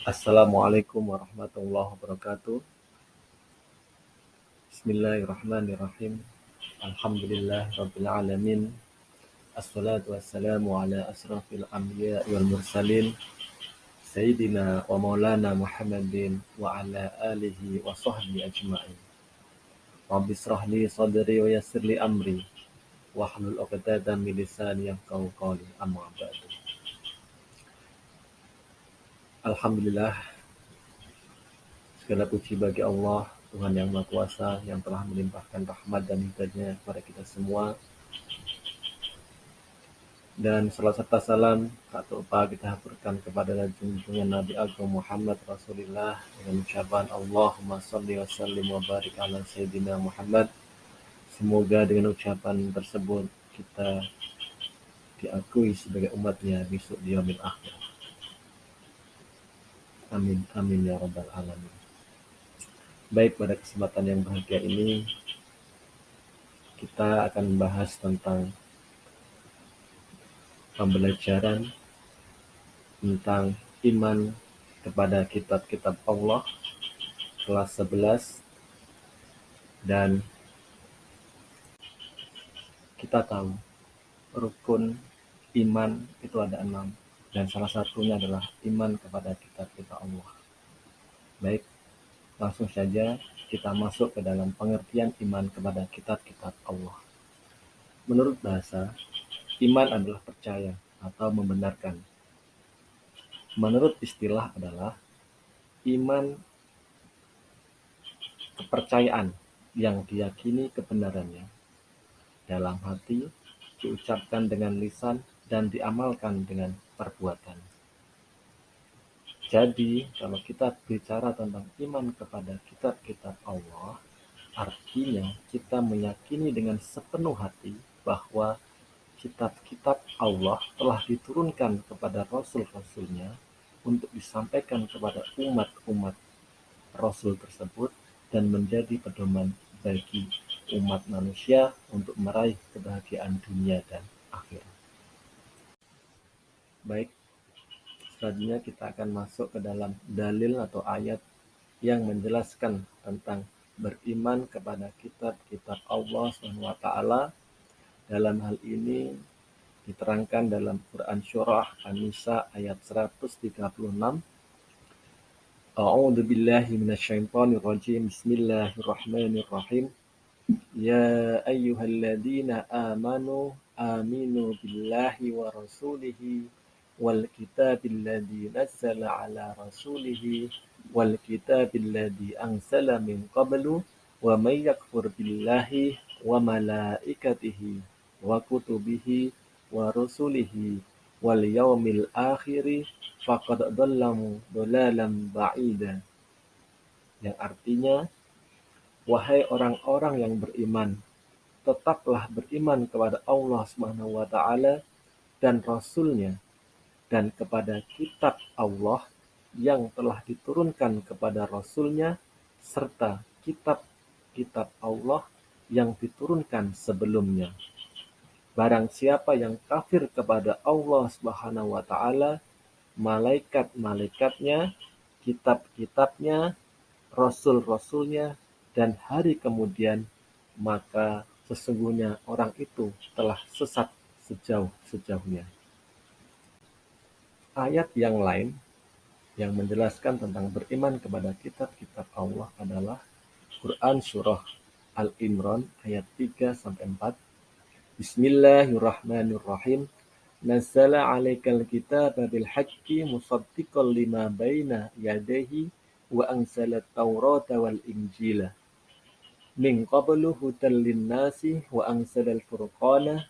Assalamualaikum warahmatullahi wabarakatuh. Bismillahirrahmanirrahim. Alhamdulillah rabbil alamin. Assalatu wassalamu ala asrafil anbiya wal mursalin Sayyidina wa maulana Muhammadin wa ala alihi wa sahbihi ajma'in. Rabbi israh li sadri wa yassir li amri wahlul 'uqdatam min lisani yafqahu qawli. Amma ba'du. Alhamdulillah, segala puji bagi Allah, Tuhan yang Maha Kuasa, yang telah melimpahkan rahmat dan hidayah kepada kita semua. Dan salam serta salam tak terlupa kita haturkan kepada junjungan Nabi Agung Muhammad Rasulullah dengan ucapan Allahumma shalli wa sallim wa barik ala Sayyidina Muhammad. Semoga dengan ucapan tersebut kita diakui sebagai umatnya besok di yaumil akhir. Amin, amin ya rabbal alamin. Baik, pada kesempatan yang bahagia ini kita akan membahas tentang pembelajaran tentang iman kepada kitab-kitab Allah kelas 11, dan kita tahu rukun iman itu ada 6, dan salah satunya adalah iman kepada kitab-kitab Allah. Baik, langsung saja kita masuk ke dalam pengertian iman kepada kitab-kitab Allah. Menurut bahasa, iman adalah percaya atau membenarkan. Menurut istilah adalah iman kepercayaan yang diyakini kebenarannya dalam hati, diucapkan dengan lisan, dan diamalkan dengan perbuatan. Jadi, kalau kita bicara tentang iman kepada kitab-kitab Allah, artinya kita meyakini dengan sepenuh hati bahwa kitab-kitab Allah telah diturunkan kepada Rasul-Rasulnya untuk disampaikan kepada umat-umat Rasul tersebut dan menjadi pedoman bagi umat manusia untuk meraih kebahagiaan dunia dan akhirat. Baik, selanjutnya kita akan masuk ke dalam dalil atau ayat yang menjelaskan tentang beriman kepada kitab-kitab Allah SWT. Dalam hal ini diterangkan dalam Quran Surah An-Nisa ayat 136. A'udzu billahi minasyaitonir rajim. Bismillahirrahmanirrahim. Ya ayyuhalladzina amanu aminu billahi wa rasulihi wal kitabilladzi nazzala ala rasulihi wal kitabilladzi anzala min qablu wa may yakfur billahi wa malaikatihi wa kutubihi wa rusulihi wal yaumil akhiri faqad dhallamu dhalalan ba'ida. Yang artinya, wahai orang-orang yang beriman, tetaplah beriman kepada Allah Subhanahu wa taala dan Rasul-Nya, dan kepada kitab Allah yang telah diturunkan kepada Rasul-Nya, serta kitab-kitab Allah yang diturunkan sebelumnya. Barang siapa yang kafir kepada Allah Subhanahu wa taala, malaikat-malaikatnya, kitab-kitabnya, rasul-rasulnya, dan hari kemudian, maka sesungguhnya orang itu telah sesat sejauh-sejauhnya. Ayat yang lain yang menjelaskan tentang beriman kepada kitab-kitab Allah adalah Quran Surah Al-Imran ayat 3-4. Bismillahirrahmanirrahim. Nazzala 'alaikal kitaba bil haqqi musaddiqan lima baina yadayhi wa anzalat taurata wal injila min qablu hudan linnasi wa anzalal furqana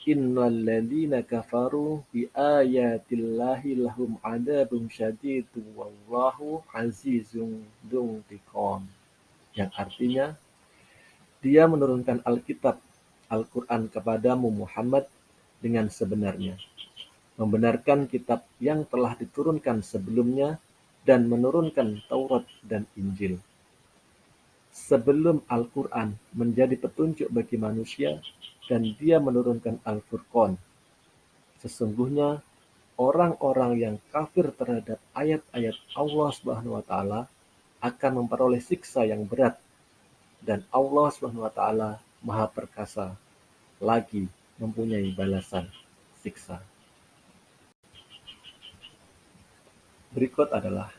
innal ladzina kafaru bi ayatillahi lahum 'adzabun syadidun wallahu 'azizun dzuntiqam. Yang artinya, Dia menurunkan Alkitab Al-Quran kepadamu Muhammad dengan sebenarnya, membenarkan kitab yang telah diturunkan sebelumnya, dan menurunkan Taurat dan Injil. Sebelum Al-Quran menjadi petunjuk bagi manusia, dan Dia menurunkan Al-Furqan. Sesungguhnya orang-orang yang kafir terhadap ayat-ayat Allah Subhanahu wa taala akan memperoleh siksa yang berat, dan Allah Subhanahu wa taala Maha Perkasa lagi mempunyai balasan siksa. Berikut adalah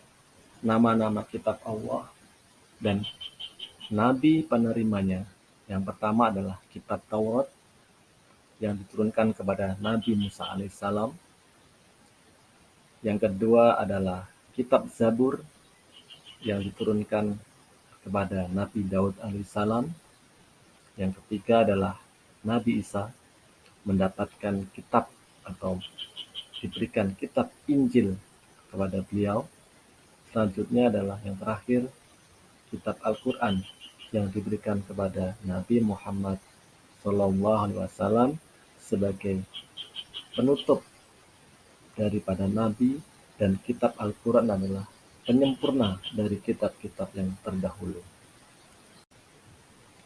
nama-nama kitab Allah dan nabi penerimanya. Yang pertama adalah kitab Taurat yang diturunkan kepada Nabi Musa alaihissalam. Yang kedua adalah kitab Zabur yang diturunkan kepada Nabi Daud alaihissalam. Yang ketiga adalah Nabi Isa mendapatkan kitab atau diberikan kitab Injil kepada beliau. Selanjutnya adalah yang terakhir, kitab Al-Quran yang diberikan kepada Nabi Muhammad SAW sebagai penutup daripada Nabi, dan kitab Al-Quran adalah penyempurna dari kitab-kitab yang terdahulu.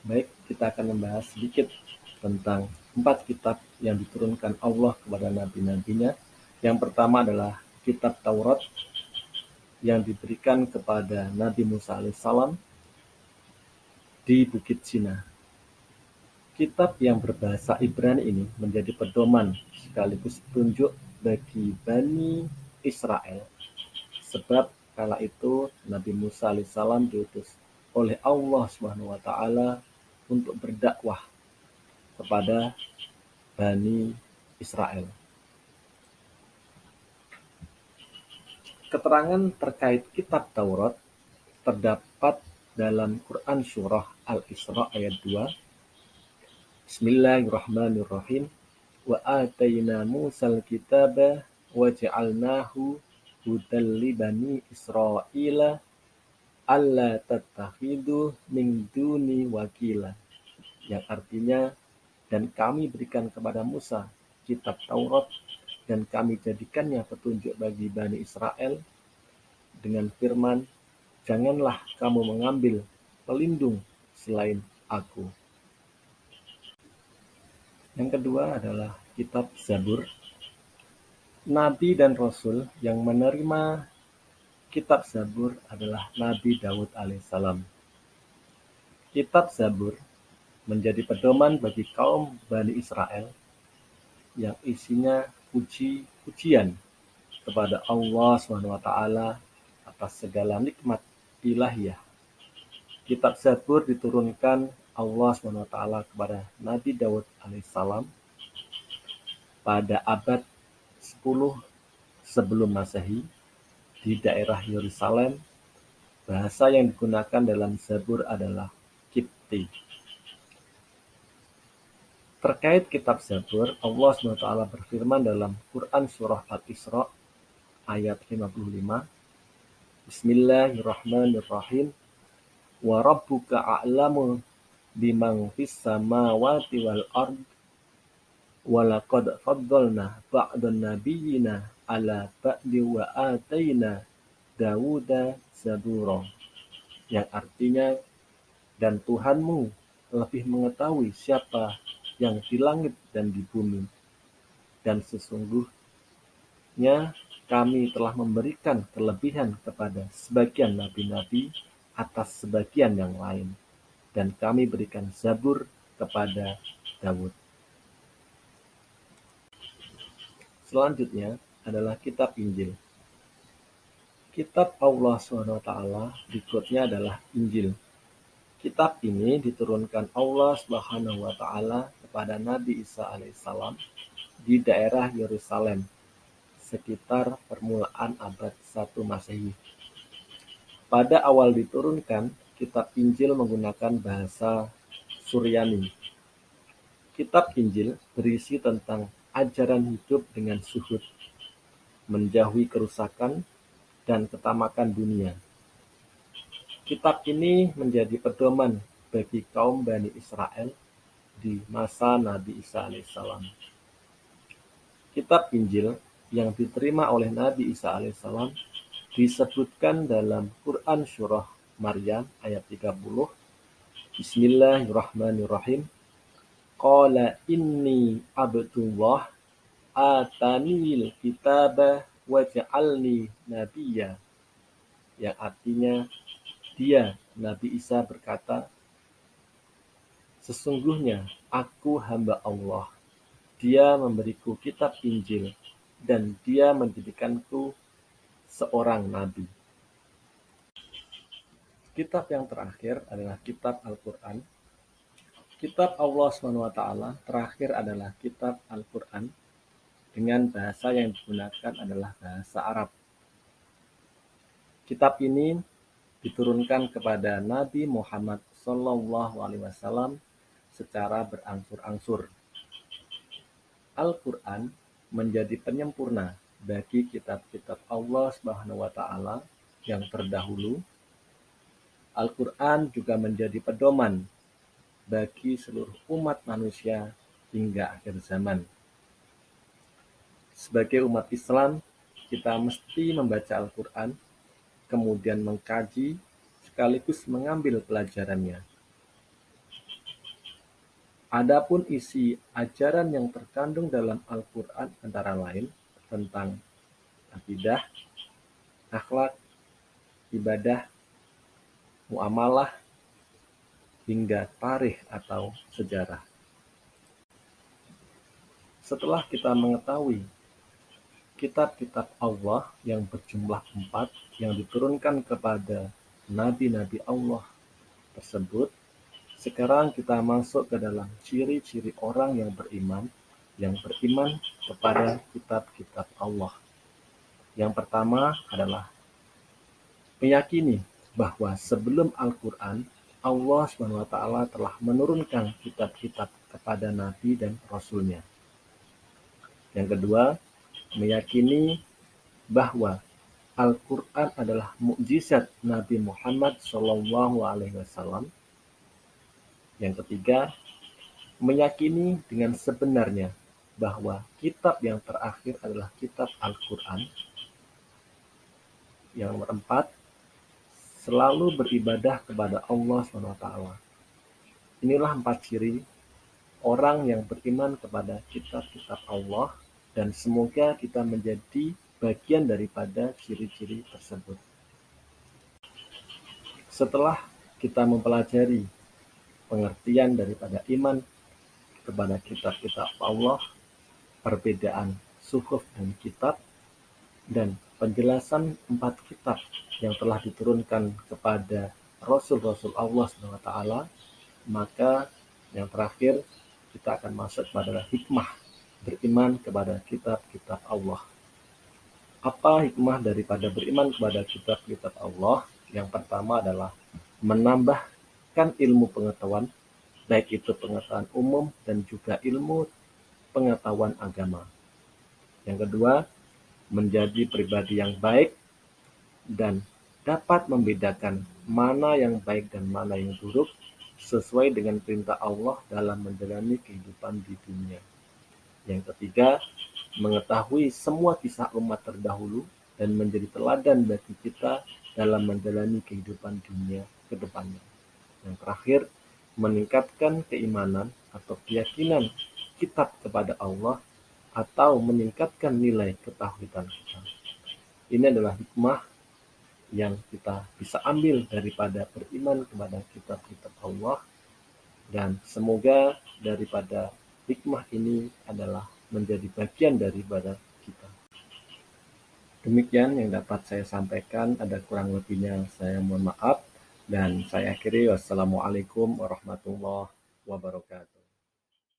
Baik, kita akan membahas sedikit tentang 4 kitab yang diturunkan Allah kepada nabi-nabinya. Yang pertama adalah kitab Taurat yang diberikan kepada Nabi Musa alaihissalam di Bukit Sina. Kitab yang berbahasa Ibrani ini menjadi pedoman sekaligus petunjuk bagi Bani Israel, sebab kala itu Nabi Musa alaihissalam diutus oleh Allah Subhanahu wa taala untuk berdakwah kepada Bani Israel. Keterangan terkait kitab Taurat terdapat dalam Quran surah Al-Isra ayat 2. Bismillahirrahmanirrahim. Wa atayna Musal kitaba wa ja'alnahu hudan li bani Israila alla tattakhidu min duni wakila. Yang artinya, dan kami berikan kepada Musa kitab Taurat dan kami jadikannya petunjuk bagi Bani Israel dengan firman, janganlah kamu mengambil pelindung selain aku. Yang kedua adalah kitab Zabur. Nabi dan Rasul yang menerima kitab Zabur adalah Nabi Daud alaihissalam. Kitab Zabur menjadi pedoman bagi kaum Bani Israel yang isinya puji-pujian kepada Allah SWT atas segala nikmat ilahiyah. Kitab Zabur diturunkan Allah SWT kepada Nabi Daud alaihissalam pada abad 10 sebelum Masehi di daerah Yerusalem. Bahasa yang digunakan dalam Zabur adalah Kipti. Terkait kitab Zabur, Allah SWT berfirman dalam Quran surah Al-Isra ayat 55. Bismillahirrahmanirrahim. Wa rabbuka a'lamu biman fis samawati wal ard wa laqad faddalna ba'dan nabiyyina ala ba'di wa atayna Dawuda zabura. Yang artinya, dan Tuhanmu lebih mengetahui siapa yang di langit dan di bumi, dan sesungguhnya kami telah memberikan kelebihan kepada sebagian nabi-nabi atas sebagian yang lain, dan kami berikan Zabur kepada Daud. Selanjutnya adalah kitab Injil. Kitab Allah SWT berikutnya adalah Injil. Kitab ini diturunkan Allah SWT kepada Nabi Isa alaihissalam di daerah Yerusalem sekitar permulaan abad 1 Masehi. Pada awal diturunkan, kitab Injil menggunakan bahasa Suryani. Kitab Injil berisi tentang ajaran hidup dengan zuhud, menjauhi kerusakan dan ketamakan dunia. Kitab ini menjadi pedoman bagi kaum Bani Israel di masa Nabi Isa alaihissalam. Kitab Injil yang diterima oleh Nabi Isa alaihissalam disebutkan dalam Quran surah Maryam ayat 30. Bismillahirrahmanirrahim. Qala inni abdullah atanil kitaba waj'alni nabiyya, yang artinya dia, Nabi Isa berkata, sesungguhnya aku hamba Allah, dia memberiku kitab Injil, dan dia menjadikanku seorang nabi. Kitab yang terakhir adalah kitab Al-Quran. Kitab Allah SWT terakhir adalah kitab Al-Quran, dengan bahasa yang digunakan adalah bahasa Arab. Kitab ini diturunkan kepada Nabi Muhammad SAW secara berangsur-angsur. Al-Quran menjadi penyempurna bagi kitab-kitab Allah SWT yang terdahulu. Al-Quran juga menjadi pedoman bagi seluruh umat manusia hingga akhir zaman. Sebagai umat Islam, kita mesti membaca Al-Quran, kemudian mengkaji, sekaligus mengambil pelajarannya. Adapun isi ajaran yang terkandung dalam Al-Quran antara lain tentang akidah, akhlak, ibadah, muamalah, hingga tarikh atau sejarah. Setelah kita mengetahui kitab-kitab Allah yang berjumlah 4 yang diturunkan kepada nabi-nabi Allah tersebut, sekarang kita masuk ke dalam ciri-ciri orang yang beriman kepada kitab-kitab Allah. Yang pertama adalah meyakini bahwa sebelum Al-Quran, Allah SWT telah menurunkan kitab-kitab kepada Nabi dan Rasul-Nya. Yang kedua, meyakini bahwa Al-Quran adalah mukjizat Nabi Muhammad SAW. Yang ketiga, meyakini dengan sebenarnya bahwa kitab yang terakhir adalah kitab Al-Quran. Yang nomor 4, selalu beribadah kepada Allah SWT. Inilah 4 ciri orang yang beriman kepada kitab-kitab Allah, dan semoga kita menjadi bagian daripada ciri-ciri tersebut. Setelah kita mempelajari pengertian daripada iman kepada kitab-kitab Allah, perbedaan suhuf dan kitab, dan penjelasan 4 kitab yang telah diturunkan kepada Rasul-Rasul Allah SWT, maka yang terakhir kita akan masuk pada hikmah beriman kepada kitab-kitab Allah. Apa hikmah daripada beriman kepada kitab-kitab Allah? Yang pertama adalah menambahkan ilmu pengetahuan, baik itu pengetahuan umum dan juga ilmu pengetahuan agama. Yang kedua, menjadi pribadi yang baik dan dapat membedakan mana yang baik dan mana yang buruk sesuai dengan perintah Allah dalam menjalani kehidupan di dunia. Yang ketiga, mengetahui semua kisah umat terdahulu dan menjadi teladan bagi kita dalam menjalani kehidupan dunia ke depannya. Yang terakhir, meningkatkan keimanan atau keyakinan kitab kepada Allah atau meningkatkan nilai ketauhidan kita. Ini adalah hikmah yang kita bisa ambil daripada beriman kepada kitab-kitab Allah, dan semoga daripada hikmah ini adalah menjadi bagian daripada kita. Demikian yang dapat saya sampaikan, ada kurang lebihnya saya mohon maaf, dan saya akhiri. Wassalamualaikum warahmatullahi wabarakatuh.